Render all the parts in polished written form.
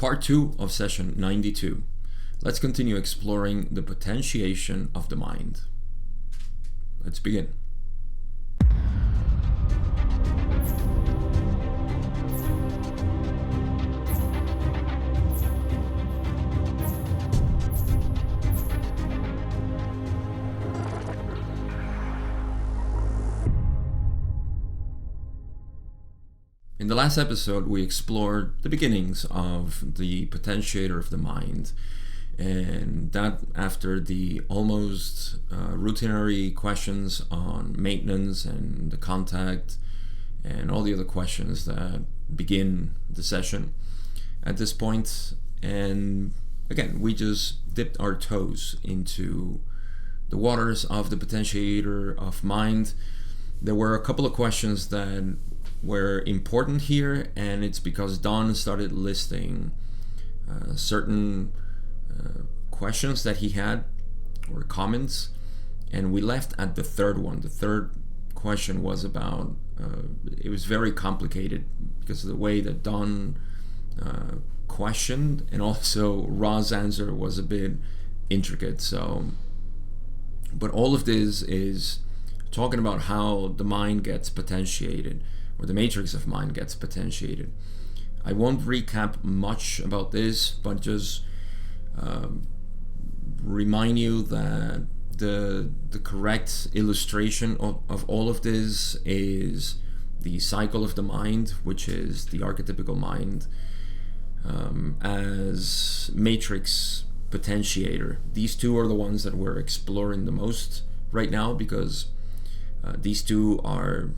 Part 2 of session 92. Let's continue exploring the potentiation of the mind. Let's begin. In the last episode, we explored the beginnings of the potentiator of the mind, and that after the almost routinary questions on maintenance and the contact and all the other questions that begin the session at this point. And again, we just dipped our toes into the waters of the potentiator of mind. There were a couple of questions that were important here, and it's because Don started listing certain questions that he had or comments, and we left at the third one. The third question was about it was very complicated because of the way that Don questioned, and also Ra's answer was a bit intricate. So, but all of this is talking about how the mind gets potentiated, or the matrix of mind gets potentiated. I won't recap much about this, but just remind you that the correct illustration of all of this is the cycle of the mind, which is the archetypical mind as matrix potentiator. These two are the ones that we're exploring the most right now, because these two are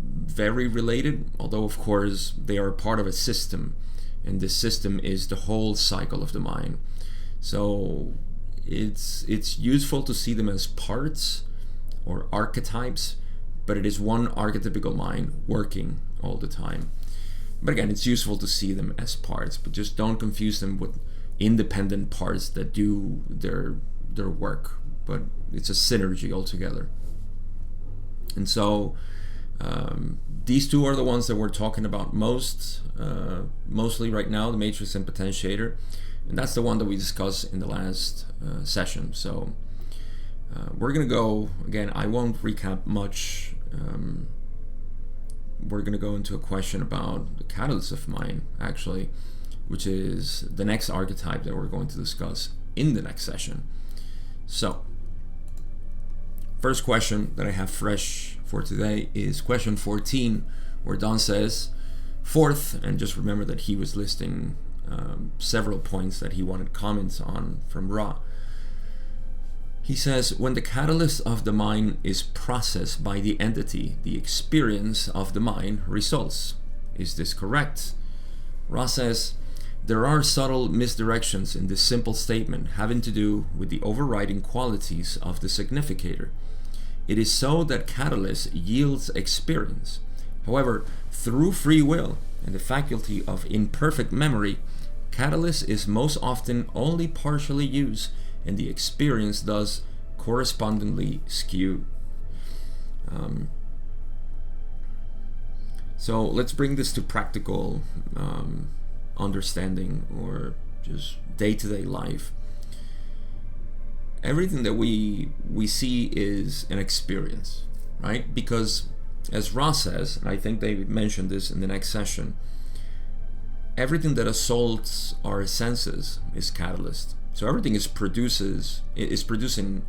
very related, although of course they are part of a system, and this system is the whole cycle of the mind. So it's useful to see them as parts or archetypes, but it is one archetypical mind working all the time. But again, it's useful to see them as parts, but just don't confuse them with independent parts that do their work, but it's a synergy altogether. And so these two are the ones that we're talking about mostly right now, the matrix and potentiator, and that's the one that we discussed in the last session. So we're gonna go again. I won't recap much. We're gonna go into a question about the catalyst of mind, actually, which is the next archetype that we're going to discuss in the next session. So, first question that I have fresh for today is question 14, where Don says, fourth, and just remember that he was listing several points that he wanted comments on from Ra. He says, when the catalyst of the mind is processed by the entity, the experience of the mind results. Is this correct? Ra says, there are subtle misdirections in this simple statement having to do with the overriding qualities of the significator. It is so that catalyst yields experience. However, through free will and the faculty of imperfect memory, catalyst is most often only partially used, and the experience thus correspondingly skewed. So let's bring this to practical understanding, or just day-to-day life. Everything that we see is an experience, right? Because as Ross says, and I think they mentioned this in the next session, everything that assaults our senses is catalyst. So everything is producing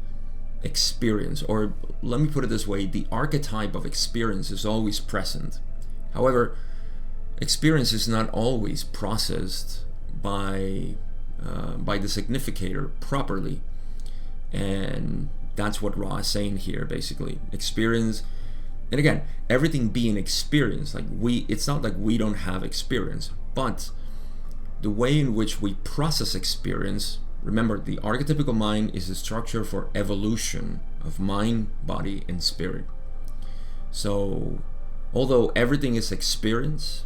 experience, or let me put it this way, the archetype of experience is always present. However, experience is not always processed by the significator properly. And that's what Ra is saying here, basically. Experience, and again, everything being experience, it's not like we don't have experience, but the way in which we process experience, remember, the archetypical mind is a structure for evolution of mind, body, and spirit. So, although everything is experience,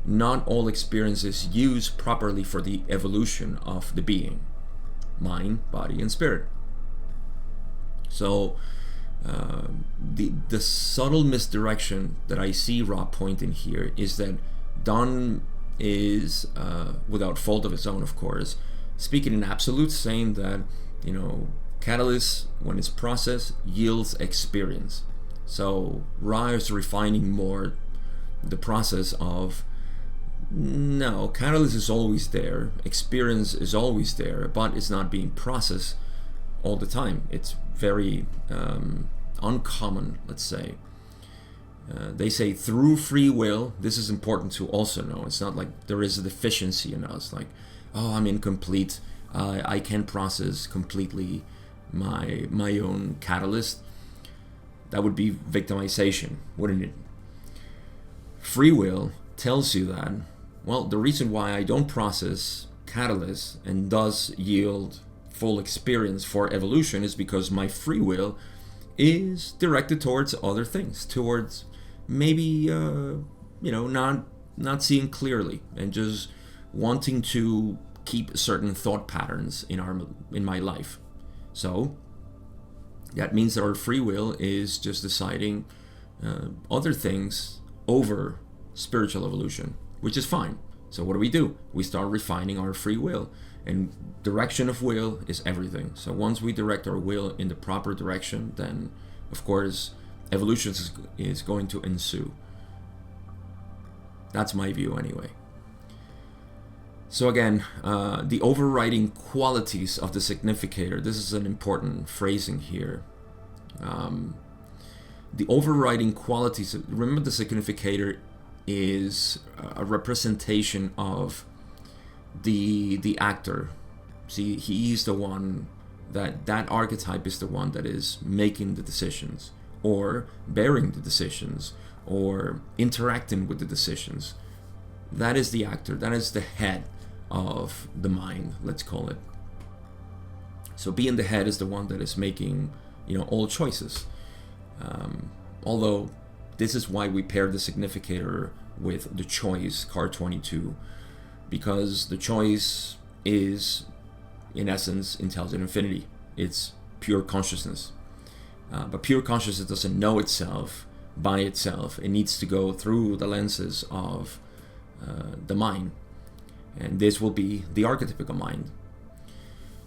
not all experience is used properly for the evolution of the being, mind, body, and spirit. So the subtle misdirection that I see Ra pointing here is that Don is, without fault of its own, of course, speaking in absolutes, saying that, catalyst, when it's processed, yields experience. So Ra is refining more the process of, no, catalyst is always there, experience is always there, but it's not being processed all the time. It's very uncommon, let's say. They say through free will. This is important to also know. It's not like there is a deficiency in us, like, oh, I'm incomplete, I can't process completely my own catalyst. That would be victimization, wouldn't it? Free will tells you that, well, the reason why I don't process catalyst and thus yield full experience for evolution is because my free will is directed towards other things, towards maybe not seeing clearly and just wanting to keep certain thought patterns in my life. So that means that our free will is just deciding other things over spiritual evolution, which is fine. So what do? We start refining our free will, and direction of will is everything. So once we direct our will in the proper direction, then of course evolution is going to ensue. That's my view anyway. So again, the overriding qualities of the significator. This is an important phrasing here. The overriding qualities. Remember, the significator is a representation of the actor. See, he's the one that archetype is the one that is making the decisions, or bearing the decisions, or interacting with the decisions. That is the actor. That is the head of the mind, let's call it. So being the head is the one that is making, all choices. Although this is why we pair the significator with the choice, card 22, because the choice is, in essence, intelligent infinity. It's pure consciousness. But pure consciousness doesn't know itself by itself. It needs to go through the lenses of the mind. And this will be the archetypical mind.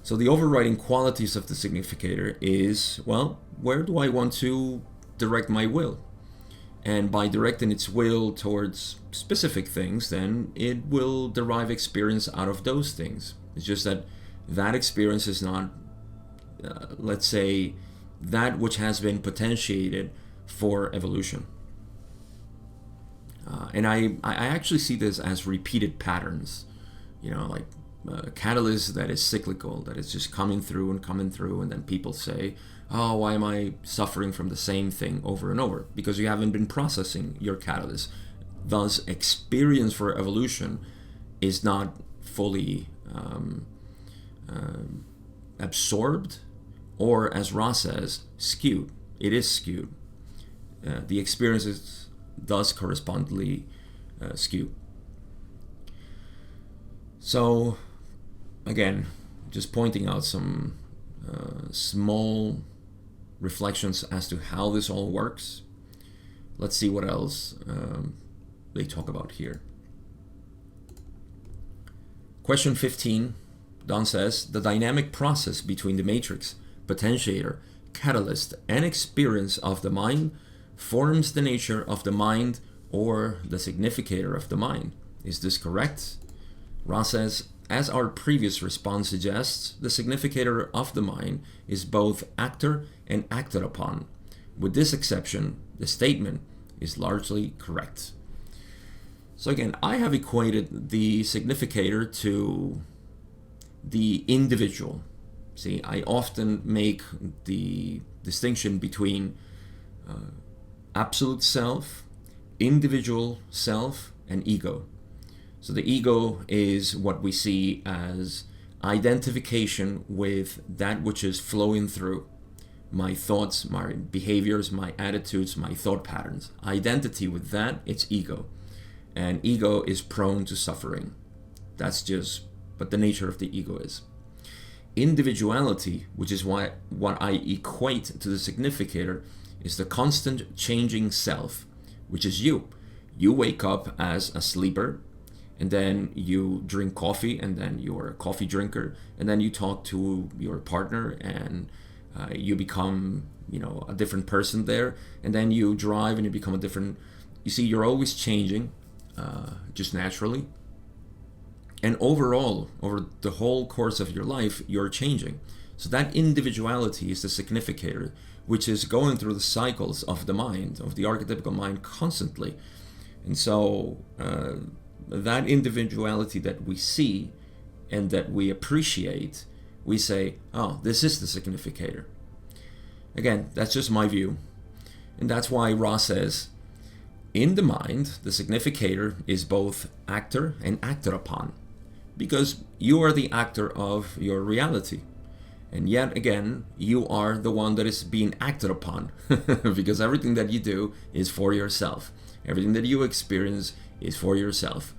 So the overriding qualities of the significator is, well, where do I want to direct my will? And by directing its will towards specific things, then it will derive experience out of those things. It's just that experience is not, let's say, that which has been potentiated for evolution. And I actually see this as repeated patterns, like a catalyst that is cyclical, that is just coming through, and then people say, oh, why am I suffering from the same thing over and over? Because you haven't been processing your catalyst. Thus, experience for evolution is not fully absorbed, or as Ra says, skewed. It is skewed. The experience is thus correspondingly skewed. So, again, just pointing out some small reflections as to how this all works. Let's see what else they talk about here. Question 15, Don says, the dynamic process between the matrix, potentiator, catalyst, and experience of the mind forms the nature of the mind, or the significator of the mind. Is this correct? Ra says, as our previous response suggests, the significator of the mind is both actor and acted upon. With this exception, the statement is largely correct. So again, I have equated the significator to the individual. See, I often make the distinction between absolute self, individual self, and ego. So the ego is what we see as identification with that which is flowing through my thoughts, my behaviors, my attitudes, my thought patterns. Identity with that, it's ego. And ego is prone to suffering. That's just what the nature of the ego is. Individuality, which is what I equate to the significator, is the constant changing self, which is you. You wake up as a sleeper, and then you drink coffee, and then you're a coffee drinker, and then you talk to your partner, and you become, a different person there, and then you drive and you become a different. You see, you're always changing, just naturally, and overall, over the whole course of your life, you're changing. So that individuality is the significator, which is going through the cycles of the mind, of the archetypical mind, constantly. And so that individuality that we see and that we appreciate, we say, oh, this is the significator. Again, that's just my view. And that's why Ra says, in the mind, the significator is both actor and acted upon, because you are the actor of your reality. And yet again, you are the one that is being acted upon, because everything that you do is for yourself. Everything that you experience is for yourself.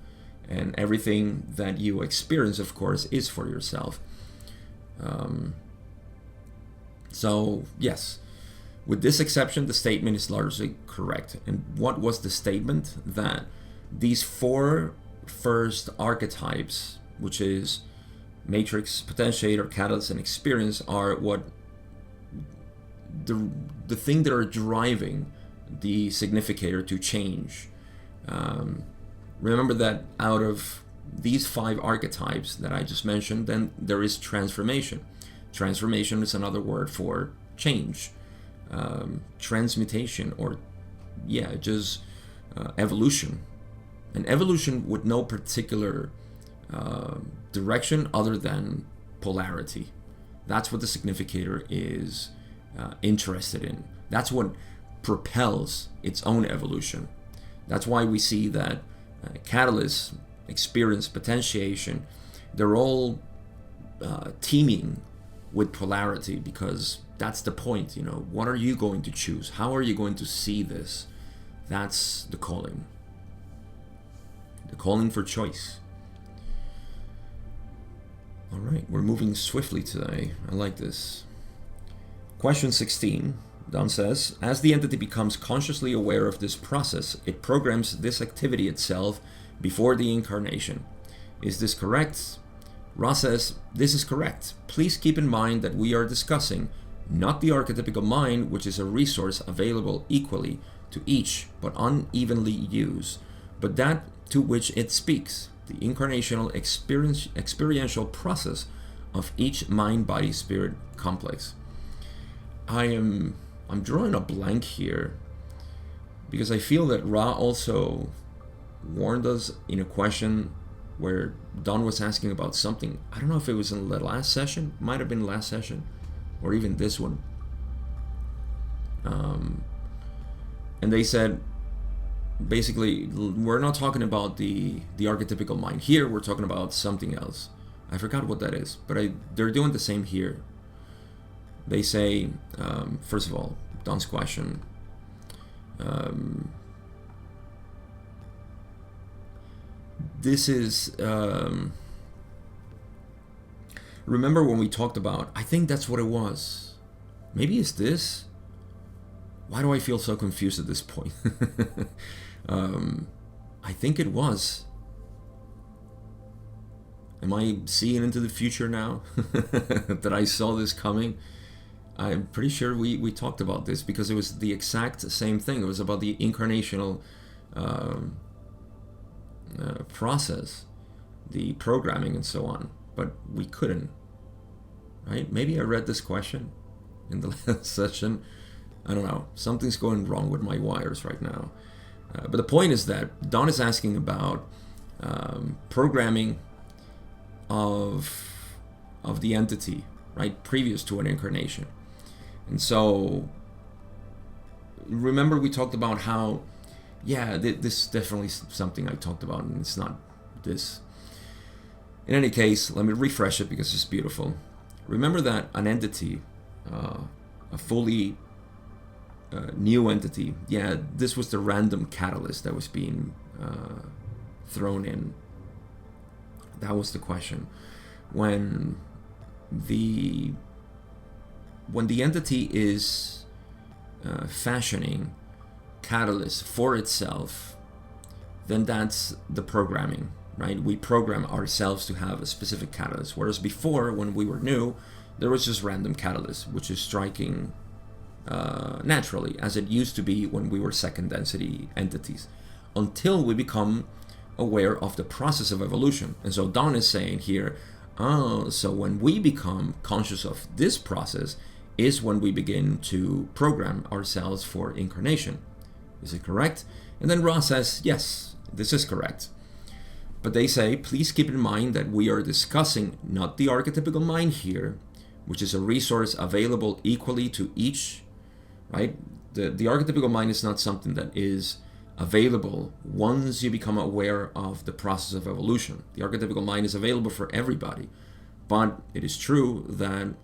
And everything that you experience, of course, is for yourself. So, yes, with this exception, the statement is largely correct. And what was the statement? That these 4 first archetypes, which is matrix, potentiator, catalyst, and experience, are what the thing that are driving the significator to change. Remember that out of these 5 archetypes that I just mentioned, then there is transformation. Transformation is another word for change, transmutation, or just evolution. And evolution with no particular direction other than polarity. That's what the significator is interested in. That's what propels its own evolution. That's why we see that catalyst, experience, potentiation, they're all teeming with polarity, because that's the point. What are you going to choose? How are you going to see this? That's the calling for choice. All right, we're moving swiftly today. I like this. Question 16, Don says, as the entity becomes consciously aware of this process, it programs this activity itself before the incarnation. Is this correct? Ra says, this is correct. Please keep in mind that we are discussing not the archetypical mind, which is a resource available equally to each, but unevenly used, but that to which it speaks, the incarnational experiential process of each mind-body-spirit complex. I'm drawing a blank here, because I feel that Ra also warned us in a question where Don was asking about something. I don't know if it was in the last session, might have been last session, or even this one. And they said, basically, we're not talking about the archetypical mind here, we're talking about something else. I forgot what that is, but they're doing the same here. They say, first of all, Don's question, this is, remember when we talked about, I think that's what it was. Maybe it's this? Why do I feel so confused at this point? I think it was. Am I seeing into the future now? That I saw this coming? I'm pretty sure we talked about this, because it was the exact same thing. It was about the incarnational process, the programming and so on, but we couldn't, right? Maybe I read this question in the last session. I don't know. Something's going wrong with my wires right now. But the point is that Don is asking about programming of the entity, right, previous to an incarnation. And so, remember we talked about how, this is definitely something I talked about, and it's not this. In any case, let me refresh it because it's beautiful. Remember that an entity, a fully new entity, this was the random catalyst that was being thrown in. That was the question. When the entity is fashioning catalyst for itself, then that's the programming. right? We program ourselves to have a specific catalyst, whereas before, when we were new, there was just random catalyst, which is striking naturally, as it used to be when we were second density entities, until we become aware of the process of evolution. And so Don is saying here, so when we become conscious of this process is when we begin to program ourselves for incarnation. Is it correct? And then Ra says, yes, this is correct. But they say, please keep in mind that we are discussing not the archetypical mind here, which is a resource available equally to each, right? The archetypical mind is not something that is available once you become aware of the process of evolution. The archetypical mind is available for everybody. But it is true that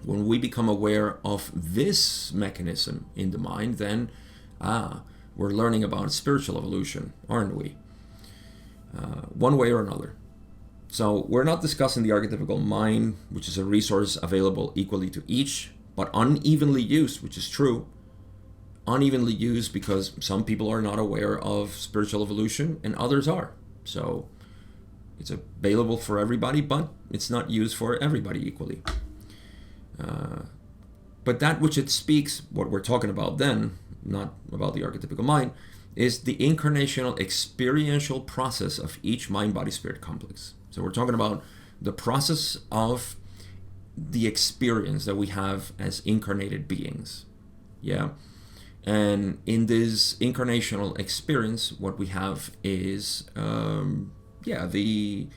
when we become aware of this mechanism in the mind, then we're learning about spiritual evolution, aren't we? One way or another. So we're not discussing the archetypical mind, which is a resource available equally to each, but unevenly used, which is true. Unevenly used because some people are not aware of spiritual evolution and others are. So it's available for everybody, but it's not used for everybody equally. But that which it speaks, what we're talking about then, not about the archetypical mind, is the incarnational experiential process of each mind-body-spirit complex. So we're talking about the process of the experience that we have as incarnated beings. Yeah. And in this incarnational experience, what we have is, the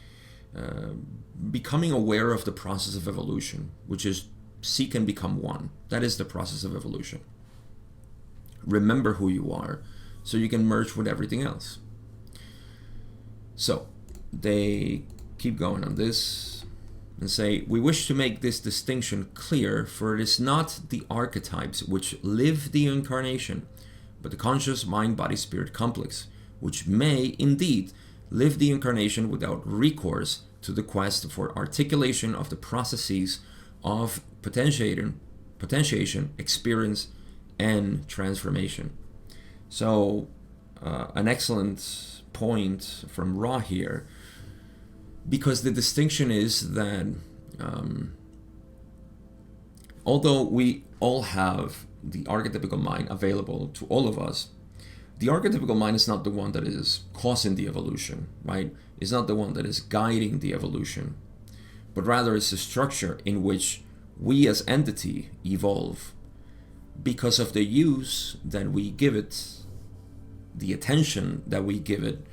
becoming aware of the process of evolution, which is seek and become one. That is the process of evolution. Remember who you are so you can merge with everything else. So they keep going on this and say, we wish to make this distinction clear, for it is not the archetypes which live the incarnation, but the conscious mind-body-spirit complex, which may indeed live the incarnation without recourse to the quest for articulation of the processes of potentiation, experience, and transformation. So an excellent point from Ra here, because the distinction is that although we all have the archetypical mind available to all of us, the archetypical mind is not the one that is causing the evolution, right? It's not the one that is guiding the evolution, but rather it's a structure in which we as entity evolve because of the use that we give it, the attention that we give it,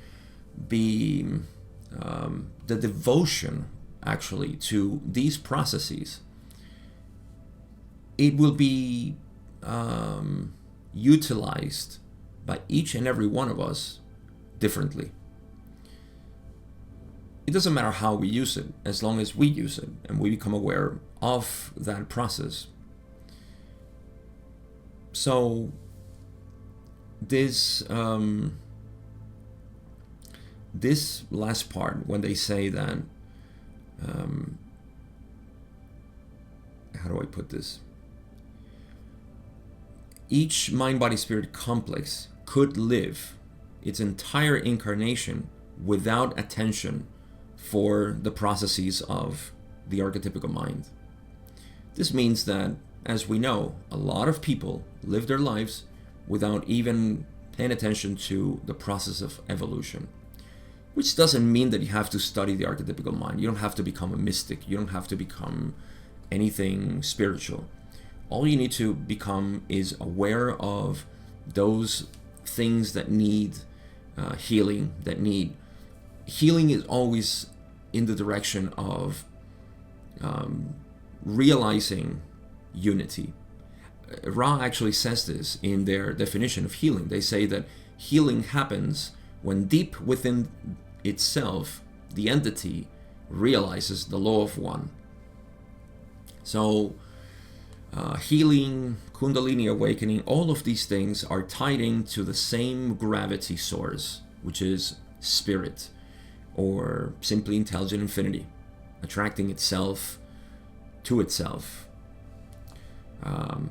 the devotion actually to these processes. It will be utilized by each and every one of us differently. It doesn't matter how we use it, as long as we use it and we become aware of that process. So this last part, when they say that, how do I put this? Each mind-body-spirit complex could live its entire incarnation without attention for the processes of the archetypical mind. This means that, as we know, a lot of people live their lives without even paying attention to the process of evolution, which doesn't mean that you have to study the archetypical mind. You don't have to become a mystic. You don't have to become anything spiritual. All you need to become is aware of those things that need healing, healing is always in the direction of realizing unity. Ra actually says this in their definition of healing. They say that healing happens when deep within itself the entity realizes the law of one. So healing, Kundalini awakening, all of these things are tied into the same gravity source, which is spirit, or simply intelligent infinity, attracting itself to itself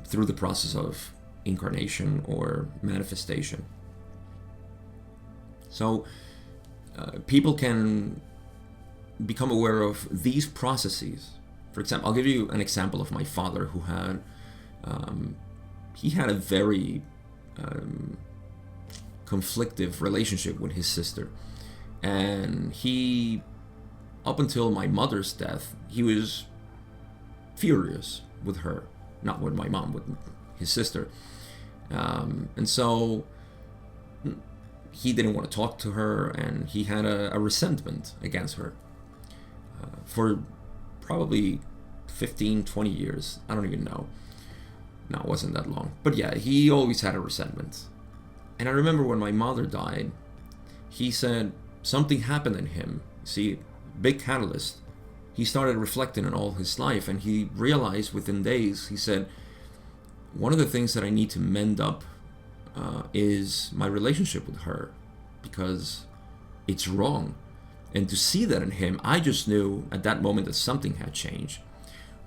through the process of incarnation or manifestation. So people can become aware of these processes. For example, I'll give you an example of my father, who had he had a very conflictive relationship with his sister, and he, up until my mother's death, he was furious with her, not with my mom, with his sister, and so he didn't want to talk to her, and he had a resentment against her for probably 15, 20 years. I don't even know. No, it wasn't that long. But yeah, he always had a resentment. And I remember when my mother died, he said something happened in him. See, big catalyst. He started reflecting on all his life, and he realized within days, he said, one of the things that I need to mend up is my relationship with her, because it's wrong. And to see that in him, I just knew at that moment that something had changed.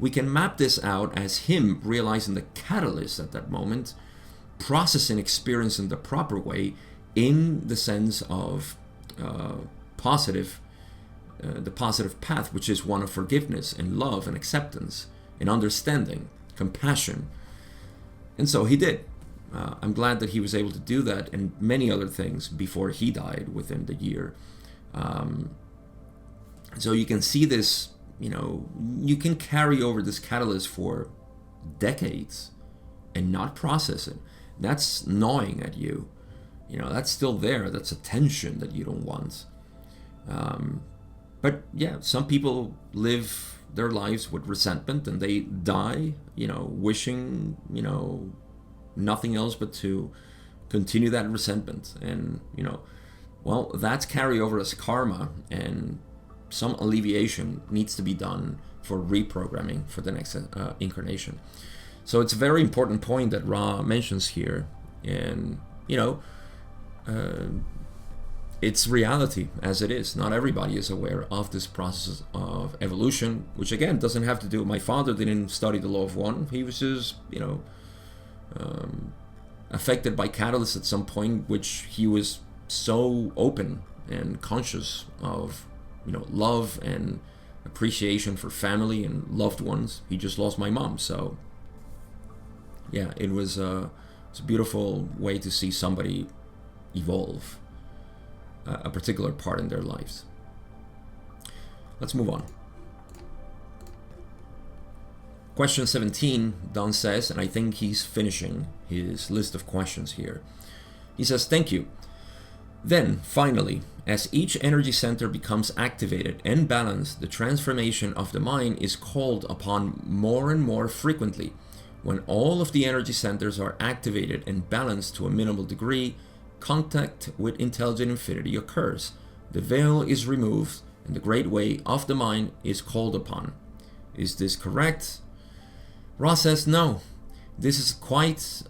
We can map this out as him realizing the catalyst at that moment, processing experience in the proper way, in the sense of the positive path, which is one of forgiveness and love and acceptance and understanding, compassion. And so he did. I'm glad that he was able to do that, and many other things before he died within the year. So you can see this, you can carry over this catalyst for decades and not process it. That's gnawing at you. That's still there. That's a tension that you don't want. But yeah, some people live their lives with resentment, and they die, wishing, nothing else but to continue that resentment. And, well, that's carryover as karma, and some alleviation needs to be done for reprogramming for the next incarnation. So it's a very important point that Ra mentions here. And, it's reality as it is. Not everybody is aware of this process of evolution, which again doesn't have to do. My father didn't study the law of one. He was just, affected by catalysts at some point, which he was so open and conscious of, love and appreciation for family and loved ones. He just lost my mom. So yeah, it's a beautiful way to see somebody evolve a particular part in their lives. Let's move on. Question 17, Don says, and I think he's finishing his list of questions here. He says, thank you. Then, finally, as each energy center becomes activated and balanced, the transformation of the mind is called upon more and more frequently. When all of the energy centers are activated and balanced to a minimal degree, contact with intelligent infinity occurs. The veil is removed, and the great way of the mind is called upon. Is this correct? Ra says no. This is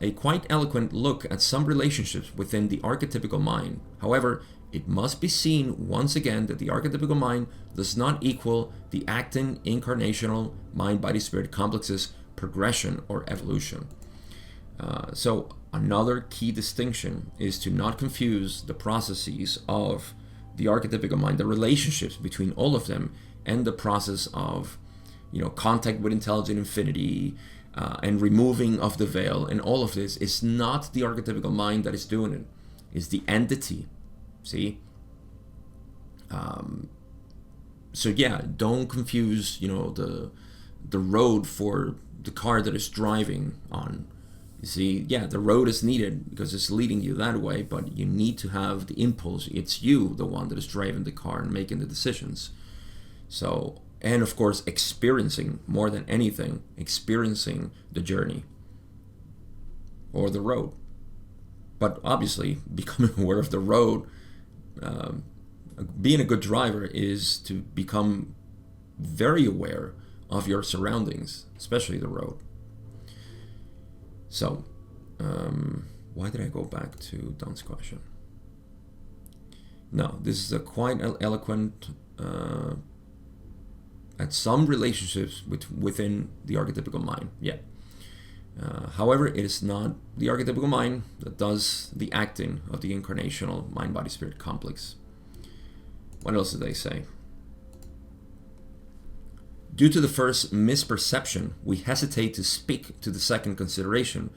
a quite eloquent look at some relationships within the archetypical mind. However, it must be seen once again that the archetypical mind does not equal the acting incarnational mind-body-spirit complex's progression or evolution. So another key distinction is to not confuse the processes of the archetypical mind, the relationships between all of them, and the process of, contact with intelligent infinity and removing of the veil. And all of this is not the archetypical mind that is doing it. It's the entity. See? So yeah, don't confuse, the road for the car that is driving on. You see, yeah, the road is needed because it's leading you that way, but you need to have the impulse. It's you, the one that is driving the car and making the decisions. So, and of course, experiencing more than anything, experiencing the journey or the road. But obviously, becoming aware of the road, being a good driver is to become very aware of your surroundings, especially the road. So, why did I go back to Don's question? No, this is a quite eloquent at some relationships within the archetypical mind. Yeah. However, it is not the archetypical mind that does the acting of the incarnational mind-body-spirit complex. What else did they say? Due to the first misperception, we hesitate to speak to the second consideration,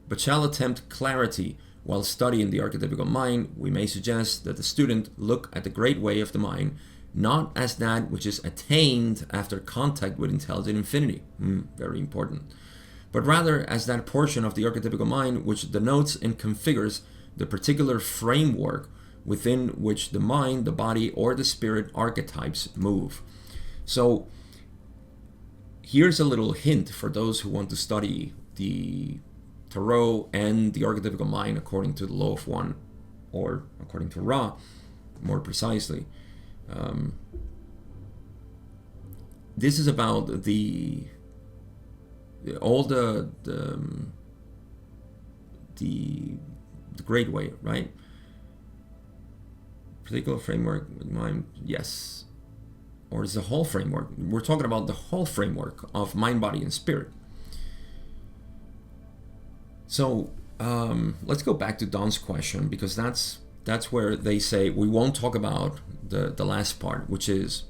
but shall attempt clarity. While studying the archetypical mind, we may suggest that the student look at the great way of the mind, not as that which is attained after contact with intelligent infinity, very important, but rather as that portion of the archetypical mind which denotes and configures the particular framework within which the mind, the body, or the spirit archetypes move. So here's a little hint for those who want to study the Tarot and the archetypical mind according to the law of one, or according to Ra, more precisely. This is about the great way, right? Particular framework with mind, yes. Or is the whole framework? We're talking about the whole framework of mind, body, and spirit. So let's go back to Don's question, because that's where they say we won't talk about the last part, which is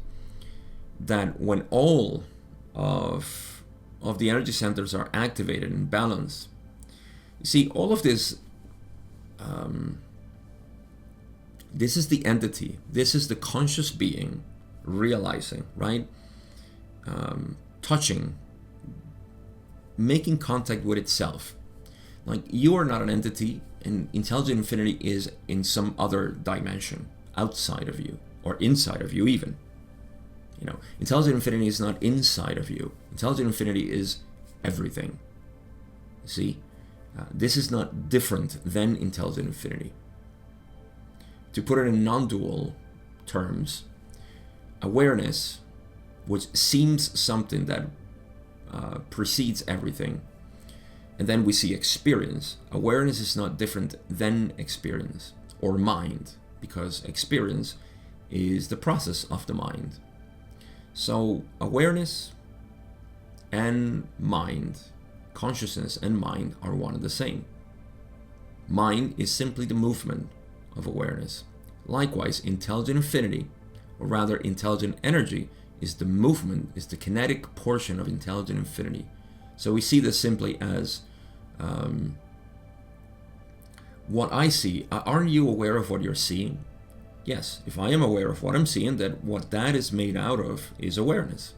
that when all of the energy centers are activated and balanced, you see, all of this, this is the entity, this is the conscious being realizing, right? Touching, making contact with itself. Like, you are not an entity, and intelligent infinity is in some other dimension outside of you, or inside of you even. You know, intelligent infinity is not inside of you. Intelligent infinity is everything. See, this is not different than intelligent infinity. To put it in non-dual terms, awareness, which seems something that precedes everything, and then we see experience. Awareness is not different than experience or mind, because experience is the process of the mind. So awareness and mind, consciousness and mind, are one and the same. Mind is simply the movement of awareness. Likewise, intelligent infinity, or rather intelligent energy, is the movement, is the kinetic portion of intelligent infinity. So we see this simply as what I see. Aren't you aware of what you're seeing? Yes, if I am aware of what I'm seeing, that what that is made out of is awareness.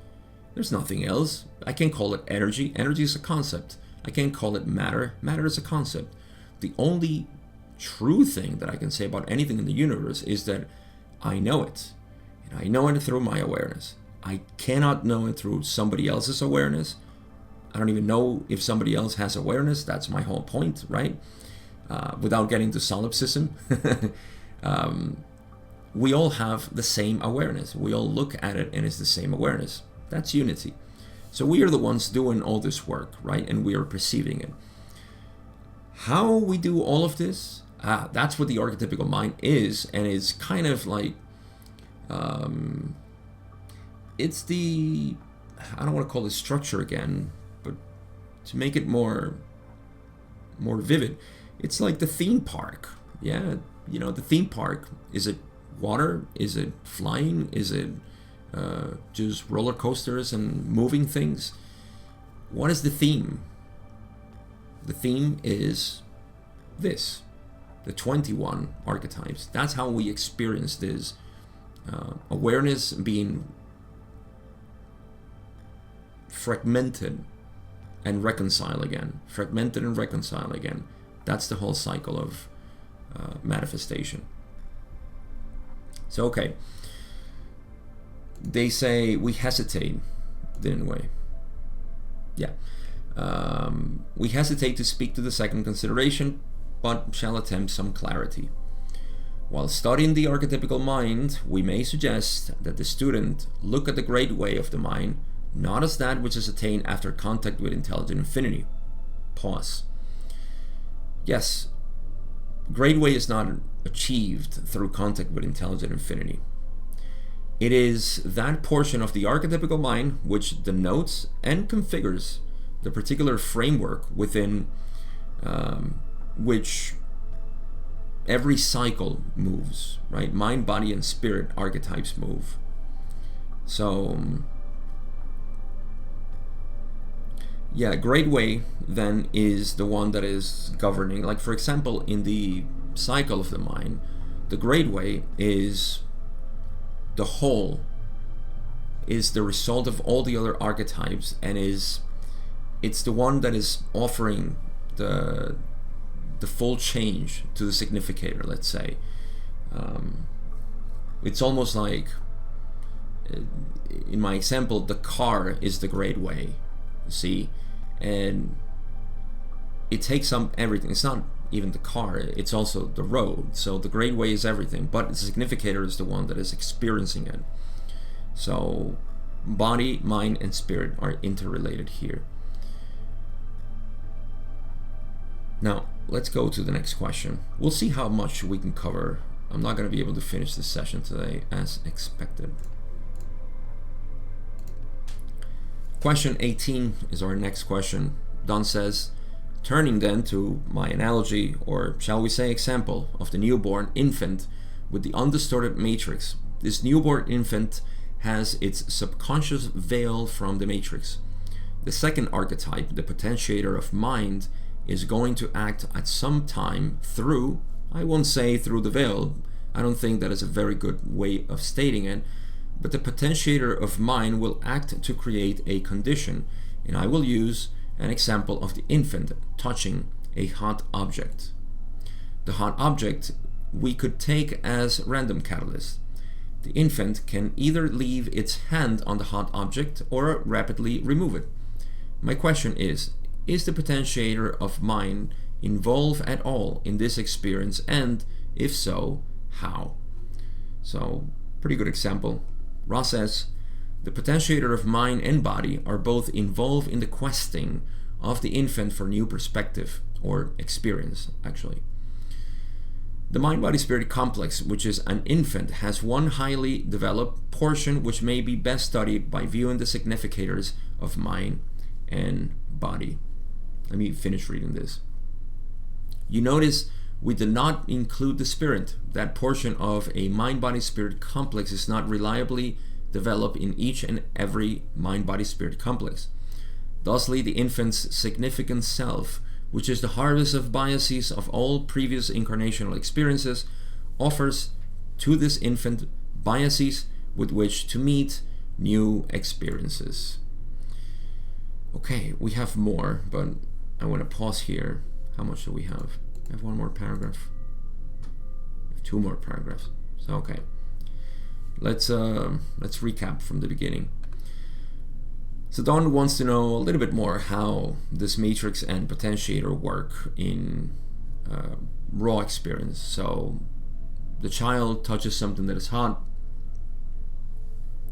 There's nothing else. I can't call it energy. Energy is a concept. I can't call it matter. Matter is a concept. The only true thing that I can say about anything in the universe is that I know it. And I know it through my awareness. I cannot know it through somebody else's awareness. I don't even know if somebody else has awareness. That's my whole point, right? Without getting to solipsism. We all have the same awareness. We all look at it and it's the same awareness. That's unity. So we are the ones doing all this work, right? And we are perceiving it. How we do all of this, that's what the archetypical mind is. And it's kind of like, it's the, I don't want to call it structure again, but to make it more vivid, it's like the theme park. Yeah, you know, the theme park, is it water? Is it flying? Is it just roller coasters and moving things? What is the theme? The theme is this, the 21 archetypes. That's how we experience this awareness being fragmented and reconcile again. Fragmented and reconcile again. That's the whole cycle of manifestation. So, okay. They say we hesitate, didn't we? Yeah. We hesitate to speak to the second consideration, but shall attempt some clarity. While studying the archetypical mind, we may suggest that the student look at the great way of the mind, not as that which is attained after contact with intelligent infinity. Pause. Yes, great way is not achieved through contact with intelligent infinity. It is that portion of the archetypical mind which denotes and configures the particular framework within which every cycle moves, right? Mind, body, and spirit archetypes move. So yeah, great way then is the one that is governing. Like, for example, in the cycle of the mind, the great way is the whole, is the result of all the other archetypes, and it's the one that is offering the full change to the significator, let's say. It's almost like, in my example, the car is the great way, you see, and it takes up everything. It's not even the car, it's also the road. So the great way is everything, but the significator is the one that is experiencing it. So body, mind, and spirit are interrelated here. Now, let's go to the next question. We'll see how much we can cover. I'm not going to be able to finish this session today as expected. Question 18 is our next question. Don says, turning then to my analogy, or shall we say example, of the newborn infant with the undistorted matrix. This newborn infant has its subconscious veil from the matrix. The second archetype, the potentiator of mind, is going to act at some time through, I won't say through the veil, I don't think that is a very good way of stating it, but the potentiator of mind will act to create a condition, and I will use an example of the infant touching a hot object. The hot object we could take as random catalyst. The infant can either leave its hand on the hot object or rapidly remove it. My question is the potentiator of mind involved at all in this experience, and if so, how? So, pretty good example. Ross says, the potentiator of mind and body are both involved in the questing of the infant for new perspective, or experience, actually. The mind-body-spirit complex, which is an infant, has one highly developed portion which may be best studied by viewing the significators of mind and body. Let me finish reading this. You notice we did not include the spirit. That portion of a mind-body-spirit complex is not reliably developed in each and every mind-body-spirit complex. Thusly, the infant's significant self, which is the harvest of biases of all previous incarnational experiences, offers to this infant biases with which to meet new experiences. Okay, we have more, but I want to pause here. How much do we have? I have one more paragraph. I have two more paragraphs. So okay, let's recap from the beginning. So Don wants to know a little bit more how this matrix and potentiator work in raw experience. So the child touches something that is hot,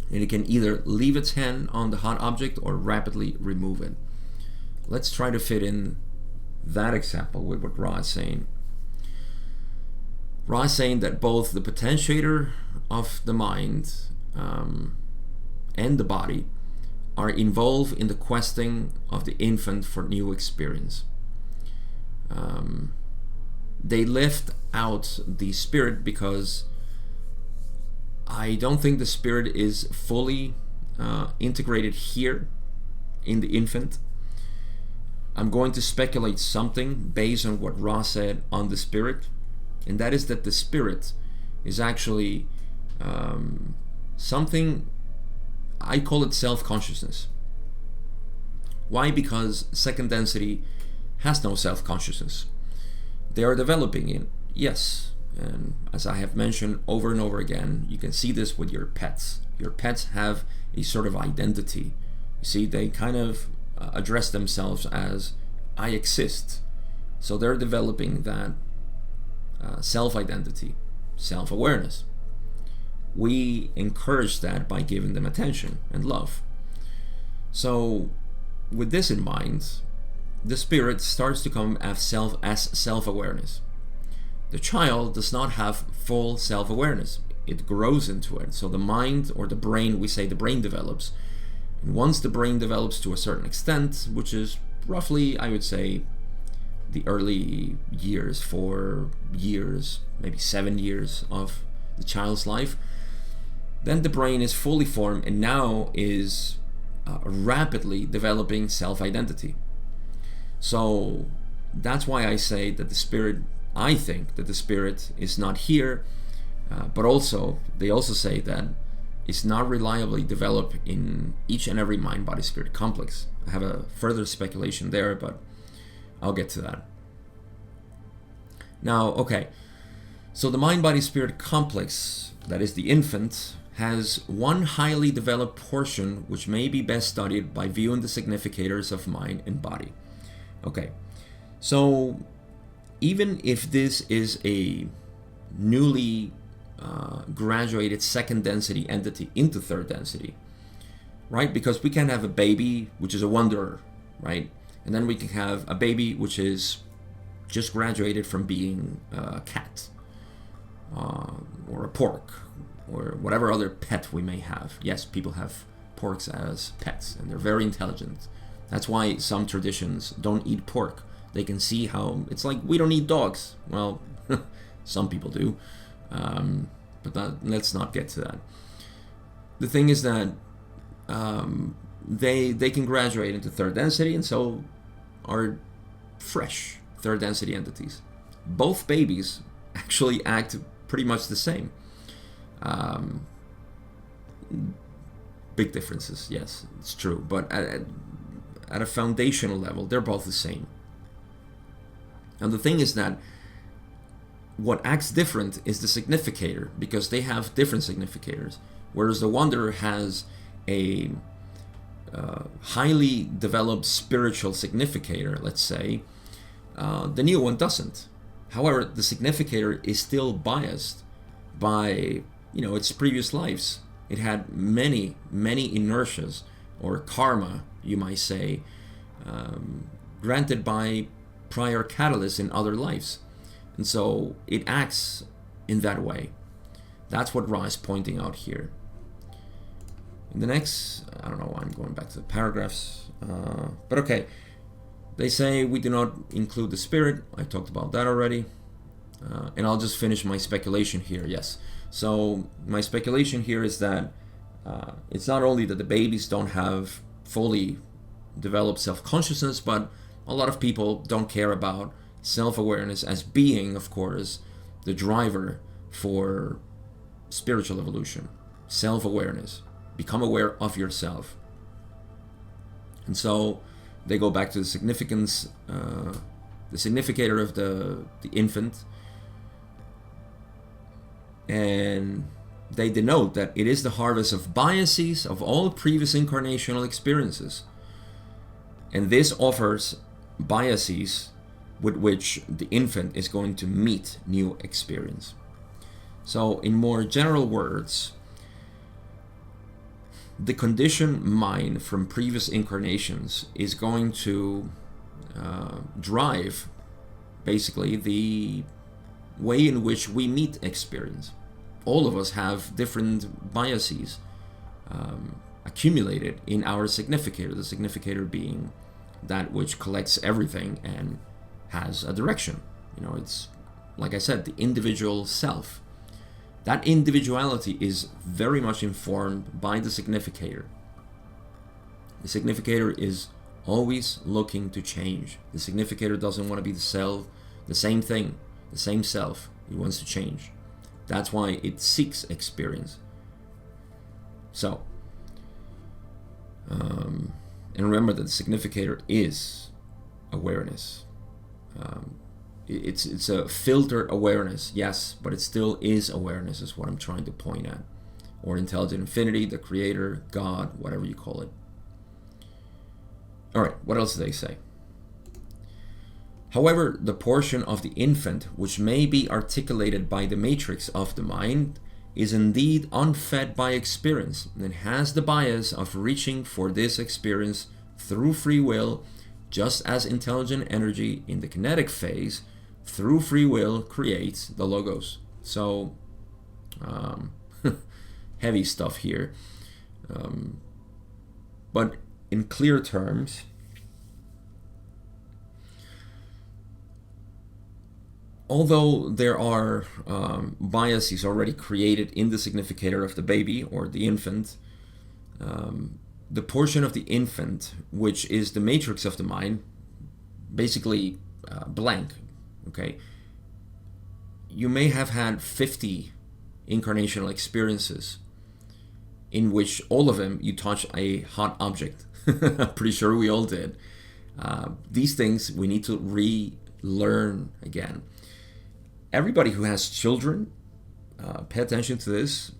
and it can either leave its hand on the hot object or rapidly remove it. Let's try to fit in that example with what Ra is saying. Ra is saying that both the potentiator of the mind and the body are involved in the questing of the infant for new experience. They lift out the spirit because I don't think the spirit is fully integrated here in the infant. I'm going to speculate something based on what Ra said on the spirit, and that is that the spirit is actually something, I call it self-consciousness. Why? Because second density has no self-consciousness. They are developing it, yes, and as I have mentioned over and over again, you can see this with your pets. Your pets have a sort of identity. You see, they kind of address themselves as I exist. So they're developing that self-identity, self-awareness. We encourage that by giving them attention and love. So with this in mind, the spirit starts to come as self-awareness. The child does not have full self-awareness. It grows into it. So the mind, or the brain, we say the brain develops. And once the brain develops to a certain extent, which is roughly, I would say, the early years, 4 years, maybe 7 years of the child's life, then the brain is fully formed and now is rapidly developing self-identity. So that's why I say that the spirit, I think that the spirit is not here, but also they also say that it's not reliably developed in each and every mind-body-spirit complex. I have a further speculation there, but I'll get to that. Now, okay, so the mind-body-spirit complex, that is the infant, has one highly developed portion which may be best studied by viewing the significators of mind and body. Okay, so even if this is a newly graduated second density entity into third density, right? Because we can have a baby which is a wanderer, right? And then we can have a baby which is just graduated from being a cat or a pork or whatever other pet we may have. Yes, people have porks as pets and they're very intelligent. That's why some traditions don't eat pork. They can see how it's like, we don't eat dogs. Well, some people do. But let's not get to that. The thing is that they can graduate into third density, and so are fresh third density entities. Both babies actually act pretty much the same. Big differences, yes, it's true. But at a foundational level, they're both the same. And the thing is that what acts different is the significator, because they have different significators. Whereas the wanderer has a highly developed spiritual significator, let's say, the new one doesn't. However, the significator is still biased by, its previous lives. It had many inertias, or karma, you might say, granted by prior catalysts in other lives. And so it acts in that way. That's what Ra is pointing out here. In the next, I don't know why I'm going back to the paragraphs, but okay. They say we do not include the spirit. I talked about that already. And I'll just finish my speculation here, yes. So my speculation here is that it's not only that the babies don't have fully developed self-consciousness, but a lot of people don't care about self-awareness as being, of course, the driver for spiritual evolution. Self-awareness. Become aware of yourself. And so they go back to the significance, the significator of the infant, and they denote that it is the harvest of biases of all previous incarnational experiences. And this offers biases with which the infant is going to meet new experience. So in more general words, the conditioned mind from previous incarnations is going to drive basically the way in which we meet experience. All of us have different biases accumulated in our significator, the significator being that which collects everything and has a direction. It's, like I said, the individual self. That individuality is very much informed by the significator. The significator is always looking to change. The significator doesn't want to be the same thing, the same self. It wants to change. That's why it seeks experience. So, and remember that the significator is awareness. It's a filtered awareness, yes, but it still is awareness, is what I'm trying to point at. Or intelligent infinity, the creator, God, whatever you call it. All right, what else do they say? However, the portion of the infant which may be articulated by the matrix of the mind is indeed unfed by experience and has the bias of reaching for this experience through free will, just as intelligent energy in the kinetic phase through free will creates the logos. So heavy stuff here, but in clear terms, although there are biases already created in the significator of the baby or the infant, the portion of the infant, which is the matrix of the mind, basically blank, okay? You may have had 50 incarnational experiences in which all of them you touch a hot object. I'm pretty sure we all did. These things we need to relearn again. Everybody who has children, pay attention to this.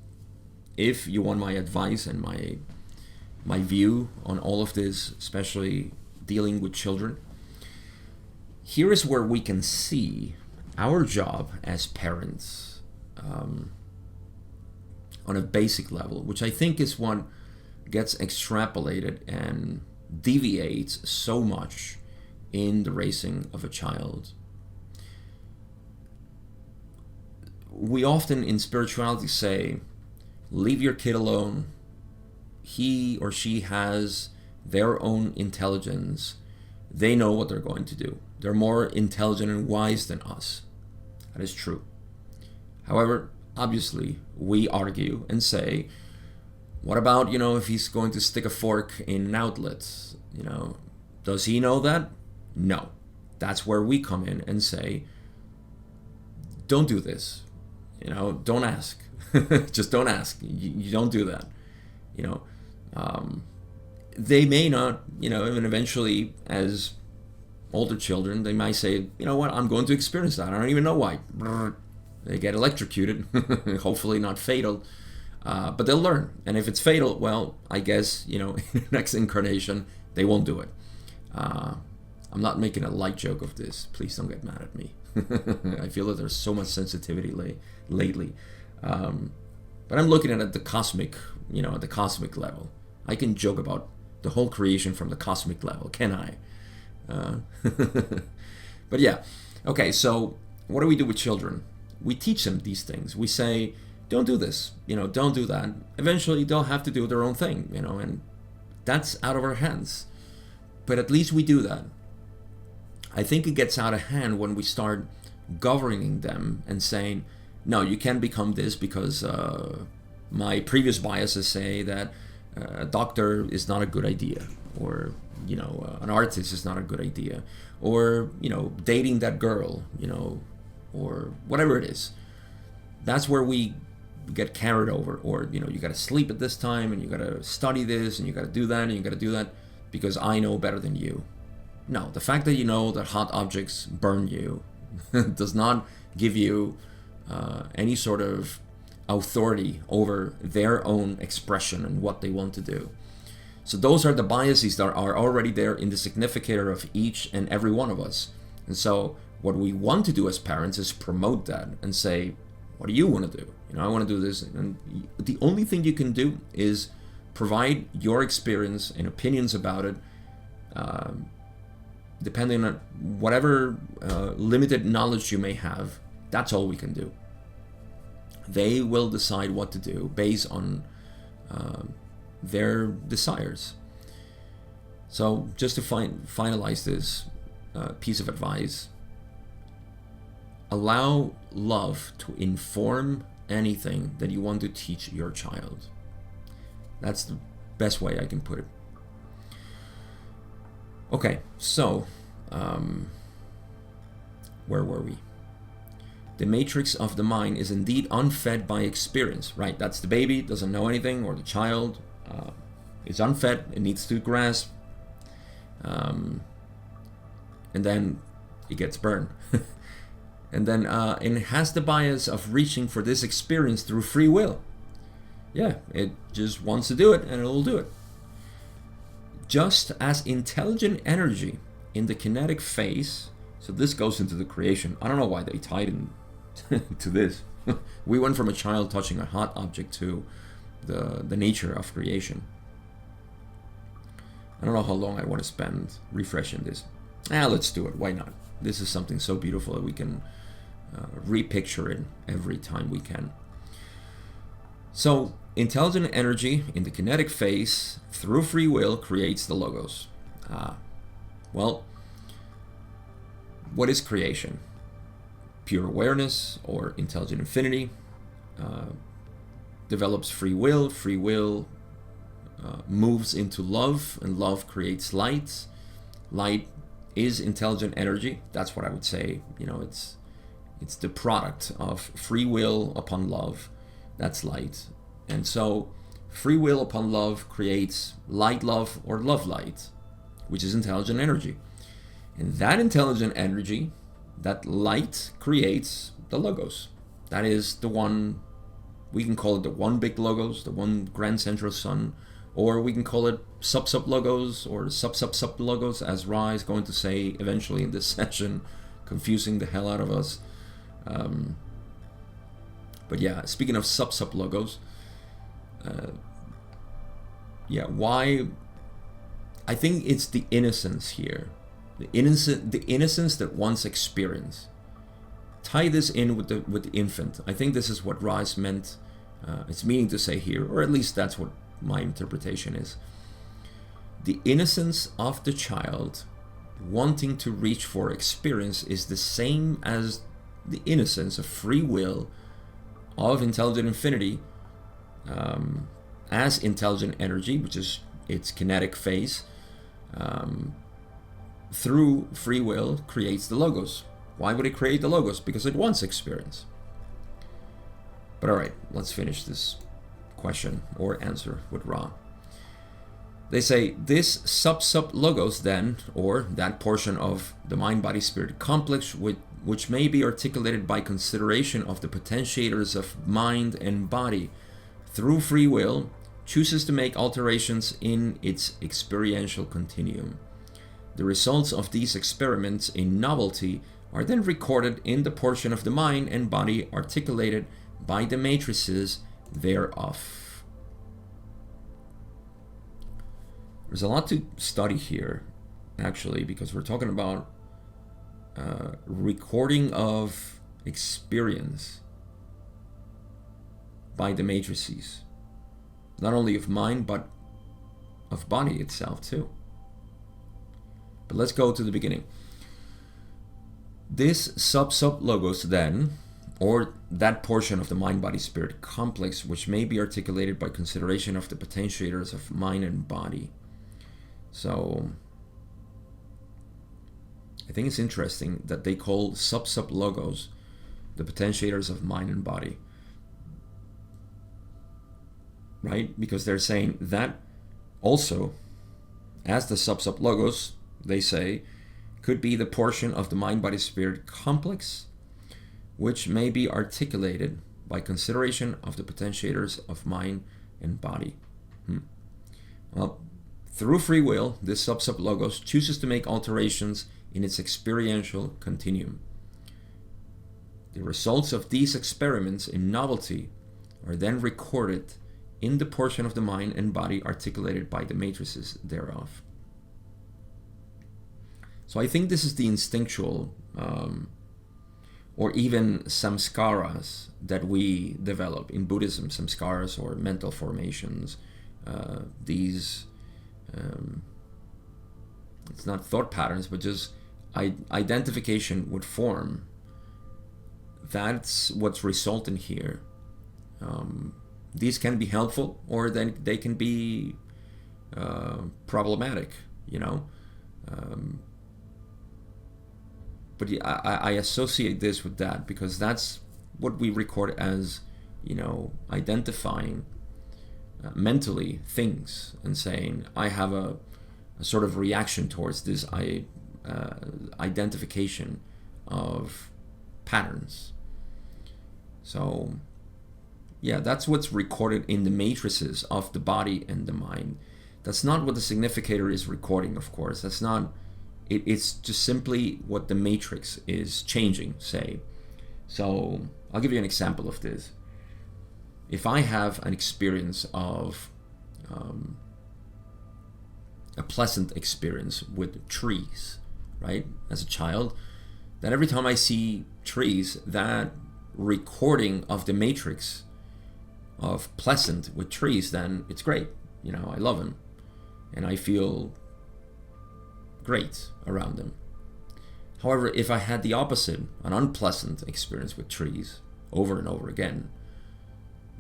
If you want my advice and my view on all of this, especially dealing with children, here is where we can see our job as parents on a basic level, which I think is what gets extrapolated and deviates so much in the raising of a child. We often in spirituality say, leave your kid alone. He or she has their own intelligence. They know what they're going to do. They're more intelligent and wise than us. That is true. However, obviously, we argue and say, what about, if he's going to stick a fork in an outlet? Does he know that? No. That's where we come in and say, don't do this. Don't ask. Just don't ask. You don't do that. They may not, and eventually as older children, they might say, you know what, I'm going to experience that. I don't even know why. They get electrocuted, hopefully not fatal, but they'll learn. And if it's fatal, well, I guess, in the next incarnation, they won't do it. I'm not making a light joke of this. Please don't get mad at me. I feel that there's so much sensitivity lately. But I'm looking at it at the cosmic, at the cosmic level. I can joke about the whole creation from the cosmic level, can I? But yeah, okay, so what do we do with children? We teach them these things. We say, don't do this, don't do that. Eventually they'll have to do their own thing, and that's out of our hands. But at least we do that. I think it gets out of hand when we start governing them and saying, no, you can't become this because my previous biases say that a doctor is not a good idea, or an artist is not a good idea, or dating that girl, or whatever it is. That's where we get carried over, or you got to sleep at this time, and you got to study this, and you got to do that, and you got to do that because I know better than you. No, the fact that you know that hot objects burn you does not give you any sort of authority over their own expression and what they want to do. So those are the biases that are already there in the significator of each and every one of us. And so what we want to do as parents is promote that and say, what do you want to do? I want to do this. And the only thing you can do is provide your experience and opinions about it, depending on whatever limited knowledge you may have. That's all we can do. They will decide what to do based on their desires. So just to finalize this piece of advice, allow love to inform anything that you want to teach your child. That's the best way I can put it. Okay, so where were we? The matrix of the mind is indeed unfed by experience, right? That's the baby, doesn't know anything, or the child is unfed, it needs to grasp, and then it gets burned. And then it has the bias of reaching for this experience through free will. Yeah, it just wants to do it, and it'll do it. Just as intelligent energy in the kinetic phase, so this goes into the creation. I don't know why they tied in to this. We went from a child touching a hot object to the nature of creation. I don't know how long I want to spend refreshing this. Let's do it. Why not? This is something so beautiful that we can repicture it every time we can. So, intelligent energy in the kinetic phase through free will creates the logos. Well, what is creation? pure awareness or intelligent infinity, develops free will. Free will moves into love, and love creates light. Light is intelligent energy. That's what I would say. It's the product of free will upon love. That's light. And so free will upon love creates light love or love light, which is intelligent energy. And that intelligent energy, that light, creates the logos. That is the one, we can call it the one big logos, the one grand central sun, or we can call it sub logos or sub logos, as Ra is going to say eventually in this session, confusing the hell out of us. But yeah, speaking of sub logos, why? I think it's the innocence here, the innocence that one's experience. Tie this in with the infant. I think this is what Ra is meant. It's meaning to say here, or at least that's what my interpretation is. The innocence of the child wanting to reach for experience is the same as the innocence of free will of intelligent infinity, as intelligent energy, which is its kinetic phase, through free will creates the logos. Why would it create the logos? Because it wants experience. But all right, let's finish this question or answer with Ra. They say this sub logos then, or that portion of the mind body spirit complex which may be articulated by consideration of the potentiators of mind and body through free will, chooses to make alterations in its experiential continuum. The results of these experiments in novelty are then recorded in the portion of the mind and body articulated by the matrices thereof. There's a lot to study here, actually, because we're talking about recording of experience by the matrices, not only of mind but of body itself too. But let's go to the beginning. This sub logos then, or that portion of the mind body spirit complex which may be articulated by consideration of the potentiators of mind and body. So I think it's interesting that they call sub logos the potentiators of mind and body, right? Because they're saying that also, as the sub logos, they say, could be the portion of the mind body spirit complex which may be articulated by consideration of the potentiators of mind and body. Well, through free will, this sub logos chooses to make alterations in its experiential continuum. The results of these experiments in novelty are then recorded in the portion of the mind and body articulated by the matrices thereof. So I think this is the instinctual or even samskaras that we develop in Buddhism, samskaras or mental formations. These it's not thought patterns, but just identification with form. That's what's resulting here. These can be helpful, or then they can be problematic, but I associate this with that because that's what we record as, identifying mentally things and saying, I have a sort of reaction towards this identification of patterns. So yeah, that's what's recorded in the matrices of the body and the mind. That's not what the significator is recording, of course. That's not, it's just simply what the matrix is changing, say. So I'll give you an example of this. If I have an experience of a pleasant experience with trees, right, as a child, then every time I see trees, that recording of the matrix of pleasant with trees, then it's great. I love them and I feel great around them. However, if I had the opposite, an unpleasant experience with trees over and over again,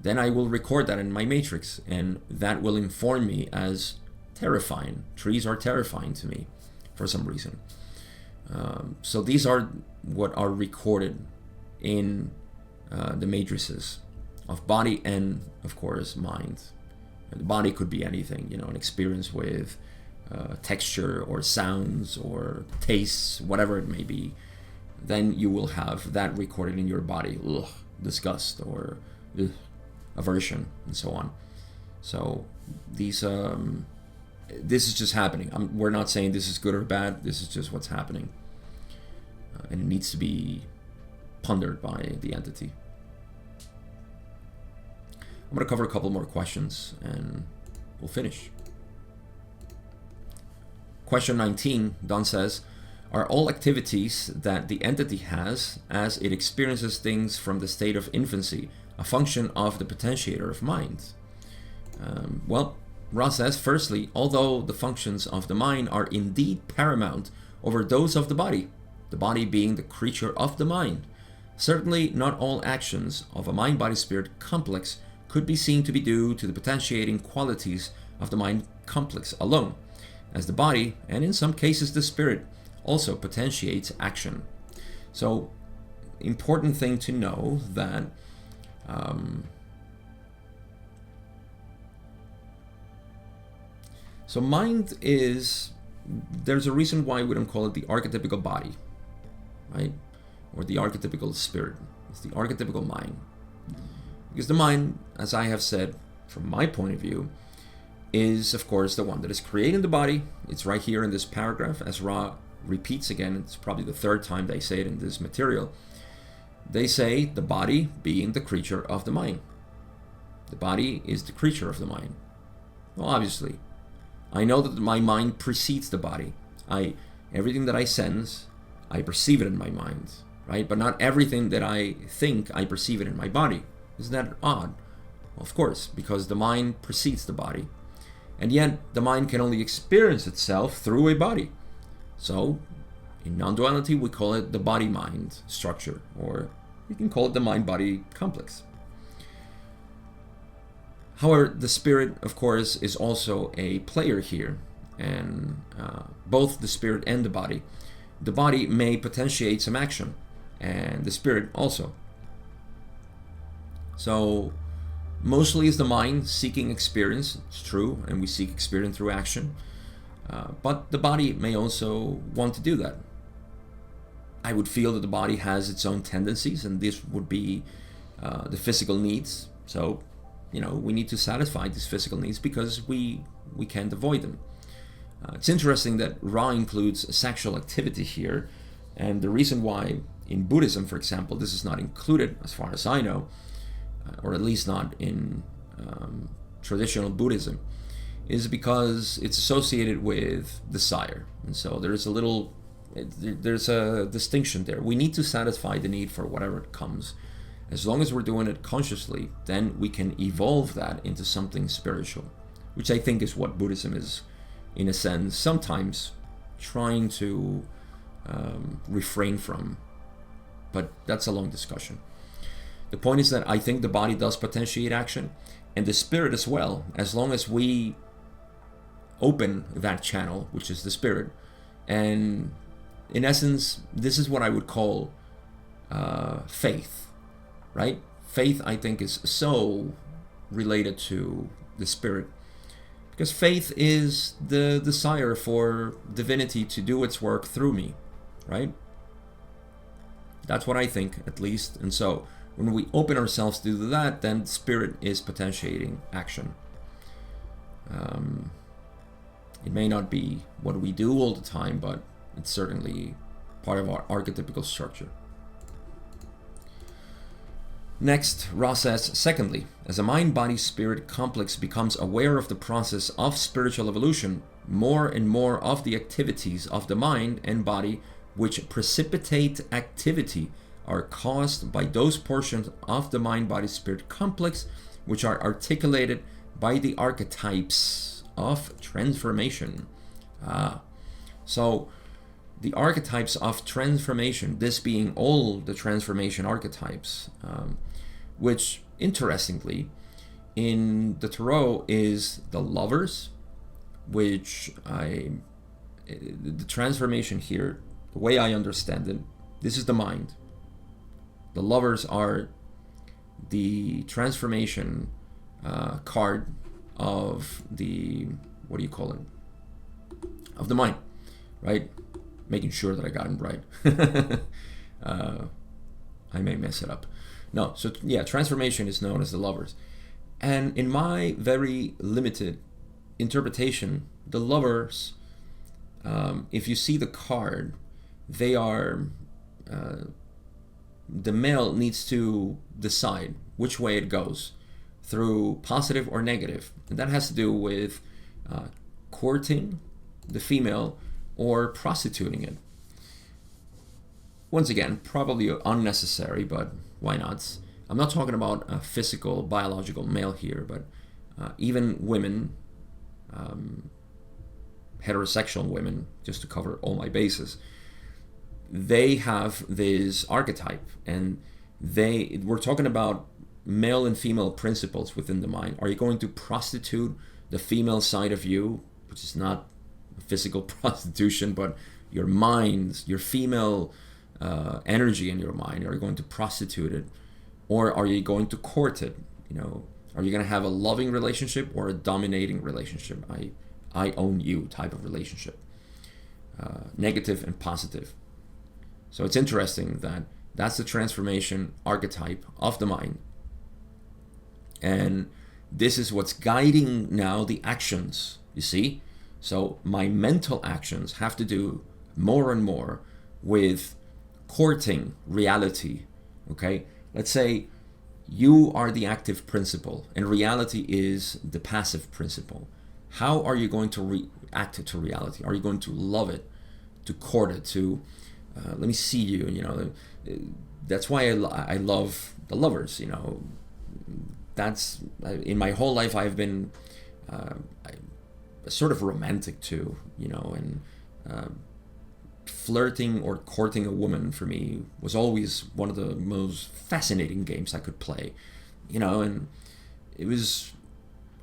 then I will record that in my matrix, and that will inform me as terrifying. Trees are terrifying to me for some reason. So these are what are recorded in the matrices of body and, of course, mind. The body could be anything, an experience with texture or sounds or tastes, whatever it may be. Then you will have that recorded in your body. Ugh, disgust or aversion and so on. So these this is just happening. We're not saying this is good or bad. This is just what's happening, and it needs to be pondered by the entity. I'm going to cover a couple more questions and we'll finish. Question 19, Don says, are all activities that the entity has as it experiences things from the state of infancy a function of the potentiator of mind? Well, Ra says, firstly, although the functions of the mind are indeed paramount over those of the body being the creature of the mind, certainly not all actions of a mind-body-spirit complex could be seen to be due to the potentiating qualities of the mind complex alone, as the body, and in some cases the spirit, also potentiates action. So, important thing to know that so mind is, there's a reason why we don't call it the archetypical body, right? Or the archetypical spirit. It's the archetypical mind. Because the mind, as I have said, from my point of view, is of course the one that is creating the body. It's right here in this paragraph, as Ra repeats again. It's probably the third time they say it in this material. They say the body being the creature of the mind. The body is the creature of the mind. Well, obviously, I know that my mind precedes the body. Everything that I sense, I perceive it in my mind, right? But not everything that I think, I perceive it in my body. Isn't that odd? Well, of course, because the mind precedes the body. And yet, the mind can only experience itself through a body. So, in non-duality, we call it the body-mind structure, or we can call it the mind-body complex. However, the spirit, of course, is also a player here, and both the spirit and the body may potentiate some action, and the spirit also. So, mostly is the mind seeking experience. It's true, and we seek experience through action. But the body may also want to do that. I would feel that the body has its own tendencies, and this would be the physical needs. So, we need to satisfy these physical needs because we can't avoid them. It's interesting that Ra includes sexual activity here, and the reason why in Buddhism, for example, this is not included, as far as I know, or at least not in traditional Buddhism, is because it's associated with desire. And so there's a distinction there. We need to satisfy the need for whatever it comes. As long as we're doing it consciously, then we can evolve that into something spiritual, which I think is what Buddhism is, in a sense, sometimes trying to refrain from. But that's a long discussion. The point is that I think the body does potentiate action, and the spirit as well, as long as we open that channel, which is the spirit. And in essence, this is what I would call faith, right? Faith, I think, is so related to the spirit, because faith is the desire for divinity to do its work through me, right? That's what I think, at least. And so when we open ourselves to do that, then spirit is potentiating action. It may not be what we do all the time, but it's certainly part of our archetypical structure. Next, Ra says, secondly, as a mind-body-spirit complex becomes aware of the process of spiritual evolution, more and more of the activities of the mind and body which precipitate activity are caused by those portions of the mind-body-spirit complex which are articulated by the archetypes of transformation. So the archetypes of transformation, this being all the transformation archetypes, which interestingly in the tarot is the Lovers, which the transformation here, the way I understand it, this is the mind. The Lovers are the transformation card of the, what do you call it? Of the mind, right? Making sure that I got it right. I may mess it up. No, so yeah, transformation is known as the Lovers. And in my very limited interpretation, the Lovers, if you see the card, they are, the male needs to decide which way it goes, through positive or negative. And that has to do with courting the female or prostituting it. Once again, probably unnecessary, but why not? I'm not talking about a physical, biological male here, but even women, heterosexual women, just to cover all my bases, they have this archetype, and we're talking about male and female principles within the mind. Are you going to prostitute the female side of you, which is not physical prostitution, but your mind, your female energy in your mind? Are you going to prostitute it, or are you going to court it? Are you going to have a loving relationship or a dominating relationship? I own you type of relationship, negative and positive. So it's interesting that that's the transformation archetype of the mind. And this is what's guiding now the actions, you see? So my mental actions have to do more and more with courting reality, okay? Let's say you are the active principle and reality is the passive principle. How are you going to react to reality? Are you going to love it, to court it, to let me see you, that's why I love the Lovers, That's, in my whole life I've been sort of romantic too, and flirting or courting a woman for me was always one of the most fascinating games I could play, and it was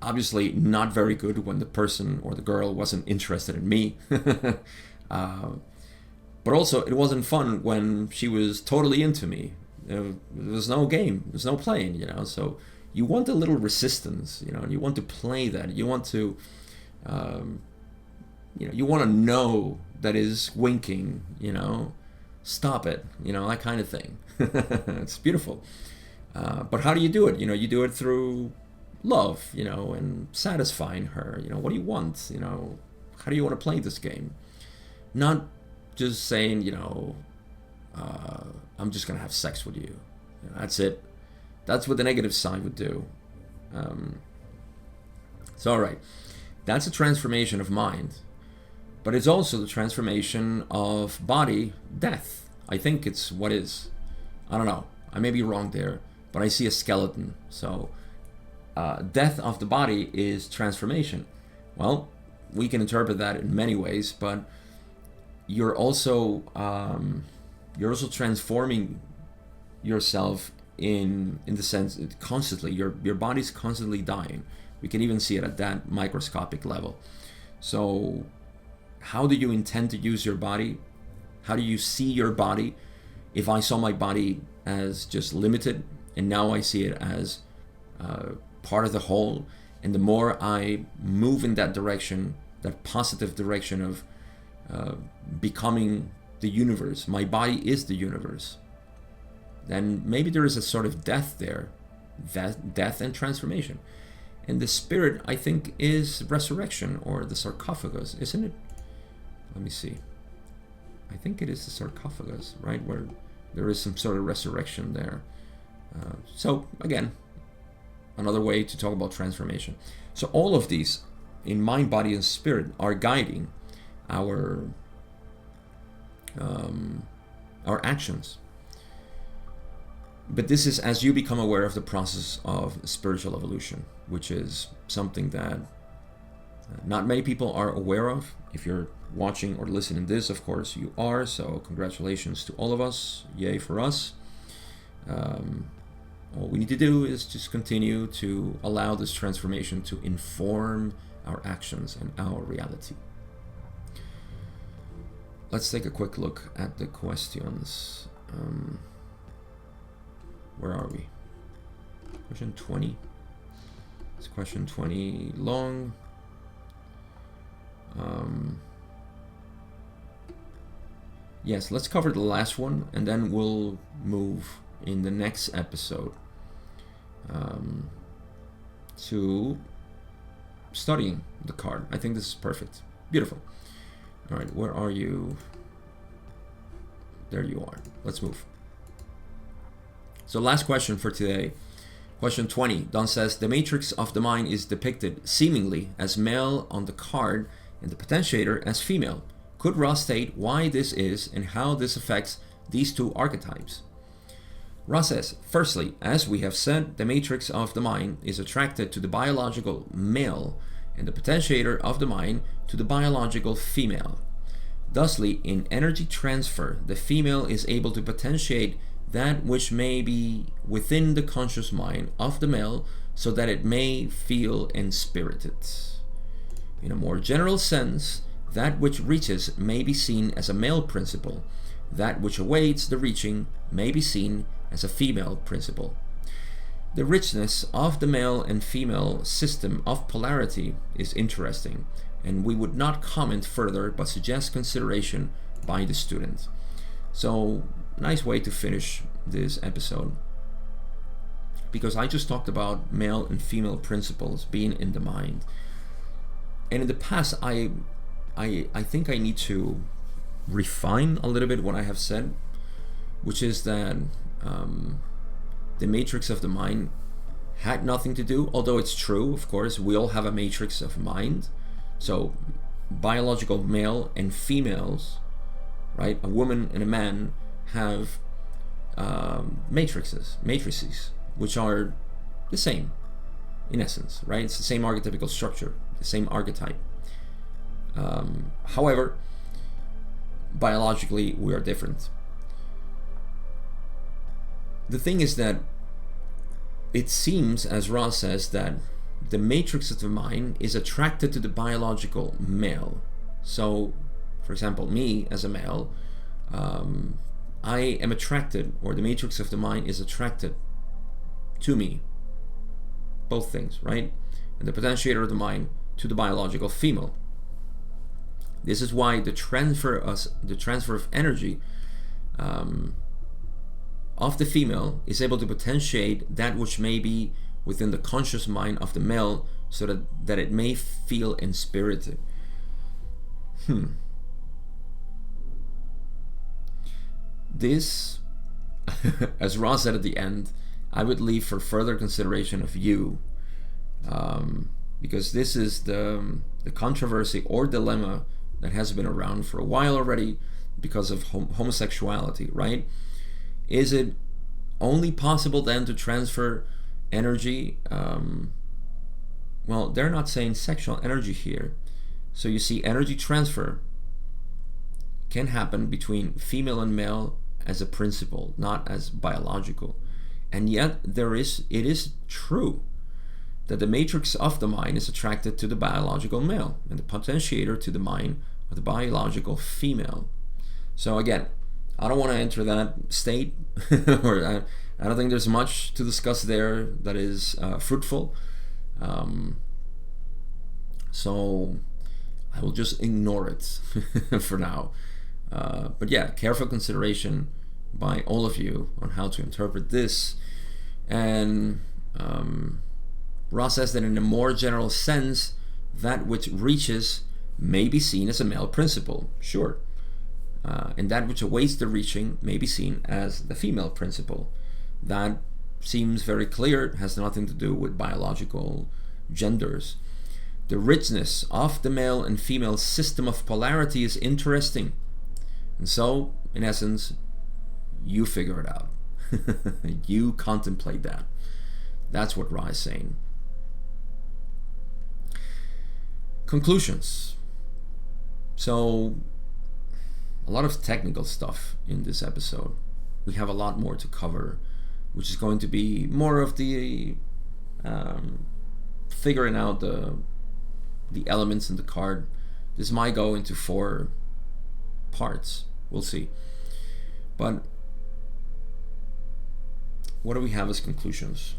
obviously not very good when the person or the girl wasn't interested in me. But also it wasn't fun when she was totally into me. There was no game, there's no playing, so you want a little resistance, and you want to play that. You want to, you want to know that is winking, stop it, that kind of thing. It's beautiful. But how do you do it? You do it through love, and satisfying her. What do you want? How do you want to play this game? Not just saying, I'm just gonna have sex with you. That's it. That's what the negative side would do. So all right, that's a transformation of mind, but it's also the transformation of body, death. I think it's what is. I don't know. I may be wrong there, but I see a skeleton. So death of the body is transformation. Well, we can interpret that in many ways, but you're also transforming yourself in the sense constantly. Your body's constantly dying. We can even see it at that microscopic level. So how do you intend to use your body? How do you see your body? If I saw my body as just limited, and now I see it as part of the whole, and the more I move in that direction, that positive direction of becoming the universe, my body is the universe, then maybe there is a sort of death there, death and transformation. And the spirit, I think, is resurrection, or the sarcophagus, isn't it? Let me see. I think it is the sarcophagus, right, where there is some sort of resurrection there. So again, another way to talk about transformation. So all of these, in mind, body, and spirit, are guiding our actions. But this is as you become aware of the process of spiritual evolution, which is something that not many people are aware of. If you're watching or listening to this, of course you are, so congratulations to all of us. Yay for us. All we need to do is just continue to allow this transformation to inform our actions and our reality. Let's take a quick look at the questions. Where are we? Question 20. It's question 20 long. Yes, let's cover the last one and then we'll move in the next episode to studying the card. I think this is perfect. Beautiful. All right, where are you? There you are. Let's move. So last question for today. Question 20. Don says, the matrix of the mind is depicted seemingly as male on the card and the potentiator as female. Could Ross state why this is and how this affects these two archetypes? Ross says, firstly, as we have said, the matrix of the mind is attracted to the biological male and the potentiator of the mind to the biological female. Thusly, in energy transfer, the female is able to potentiate that which may be within the conscious mind of the male so that it may feel inspirited. In a more general sense, that which reaches may be seen as a male principle. That which awaits the reaching may be seen as a female principle. The richness of the male and female system of polarity is interesting, and we would not comment further but suggest consideration by the student. So, nice way to finish this episode, because I just talked about male and female principles being in the mind. And in the past, I think I need to refine a little bit what I have said, which is that the matrix of the mind had nothing to do, although it's true, of course, we all have a matrix of mind. So biological male and females, right? A woman and a man have matrices, which are the same in essence, right? It's the same archetypical structure, the same archetype. However, biologically, we are different. The thing is that it seems, as Ross says, that the matrix of the mind is attracted to the biological male. So, for example, me as a male, I am attracted, or the matrix of the mind is attracted to me. Both things, right? And the potentiator of the mind to the biological female. This is why the transfer of energy of the female is able to potentiate that which may be within the conscious mind of the male, so that it may feel inspirited. This, as Ross said at the end, I would leave for further consideration of you, because this is the controversy or dilemma that has been around for a while already because of homosexuality, right? Is it only possible then to transfer energy? Well, they're not saying sexual energy here. So you see, energy transfer can happen between female and male as a principle, not as biological. And yet it is true that the matrix of the mind is attracted to the biological male and the potentiator to the mind of the biological female. So again, I don't want to enter that state, or I don't think there's much to discuss there that is fruitful. So I will just ignore it for now. But yeah, careful consideration by all of you on how to interpret this. And Ross says that in a more general sense, that which reaches may be seen as a male principle. Sure. And that which awaits the reaching may be seen as the female principle. That seems very clear. It has nothing to do with biological genders. The richness of the male and female system of polarity is interesting. And so, in essence, you figure it out. You contemplate that. That's what Ra is saying. Conclusions. So, a lot of technical stuff in this episode. We have a lot more to cover, which is going to be more of the figuring out the elements in the card. This might go into 4 parts. We'll see. But what do we have as conclusions?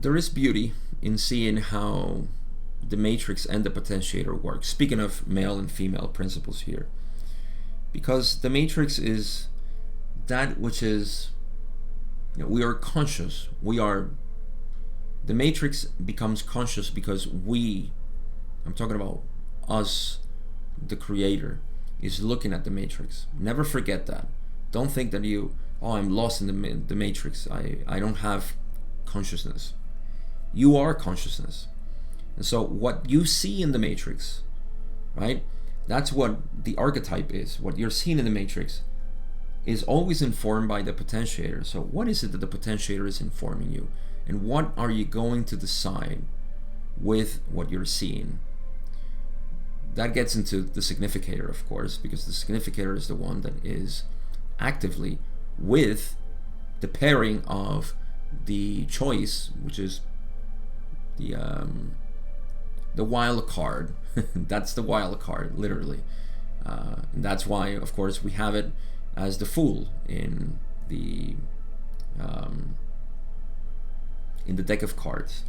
There is beauty in seeing how the matrix and the potentiator work. Speaking of male and female principles here. Because the matrix is that which is, we are conscious. The matrix becomes conscious because I'm talking about us, the creator, is looking at the matrix. Never forget that. Don't think that I'm lost in the matrix. I don't have consciousness. You are consciousness. And so what you see in the matrix, right? That's what the archetype is. What you're seeing in the matrix is always informed by the potentiator. So what is it that the potentiator is informing you? And what are you going to decide with what you're seeing? That gets into the significator, of course, because the significator is the one that is actively with the pairing of the choice, which is the wild card. That's the wild card, literally. And that's why, of course, we have it as the Fool in the deck of cards,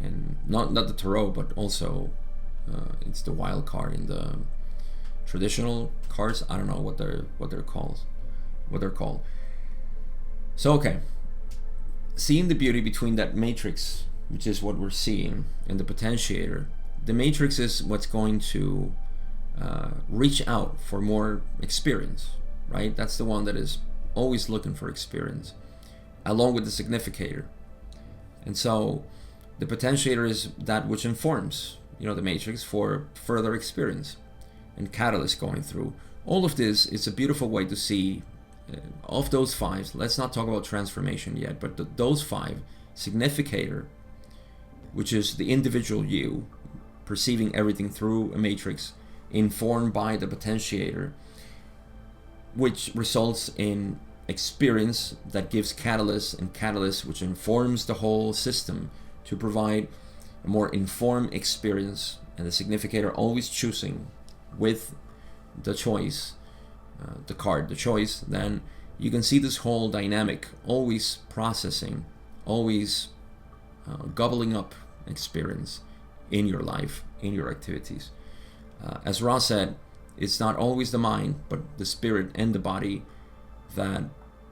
and not the tarot, but also it's the wild card in the traditional cards. I don't know what they're called. So okay, seeing the beauty between that matrix, which is what we're seeing, and the potentiator. The matrix is what's going to reach out for more experience, right? That's the one that is always looking for experience, along with the significator. And so the potentiator is that which informs, the matrix for further experience and catalyst going through. All of this is a beautiful way to see of those 5. Let's not talk about transformation yet, but those 5, significator, which is the individual you perceiving everything through a matrix, informed by the potentiator, which results in experience that gives catalyst, and catalyst which informs the whole system to provide a more informed experience, and the significator always choosing with the choice, the card, the choice. Then you can see this whole dynamic always processing, always gobbling up experience in your life, in your activities. As Ross said, it's not always the mind, but the spirit and the body that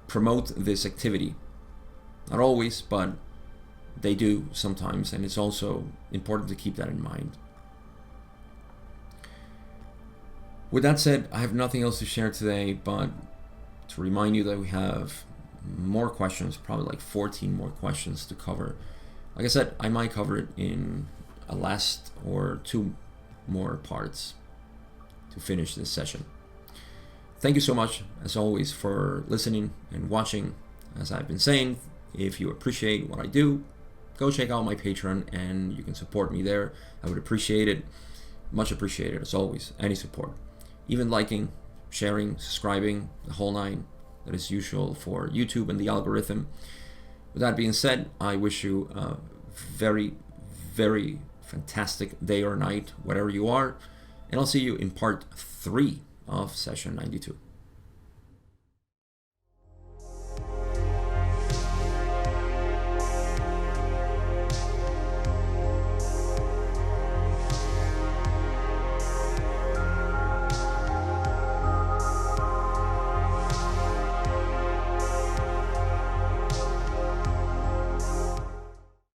promote this activity. Not always, but they do sometimes, and it's also important to keep that in mind. With that said, I have nothing else to share today, but to remind you that we have more questions, probably like 14 more questions to cover. Like I said, I might cover it in a last or 2 more parts to finish this session. Thank you so much, as always, for listening and watching. As I've been saying, if you appreciate what I do, go check out my Patreon and you can support me there. I would appreciate it. Much appreciated, as always, any support. Even liking, sharing, subscribing, the whole 9 that is usual for YouTube and the algorithm. With that being said, I wish you a very, very fantastic day or night, whatever you are, and I'll see you in part 3 of session 92.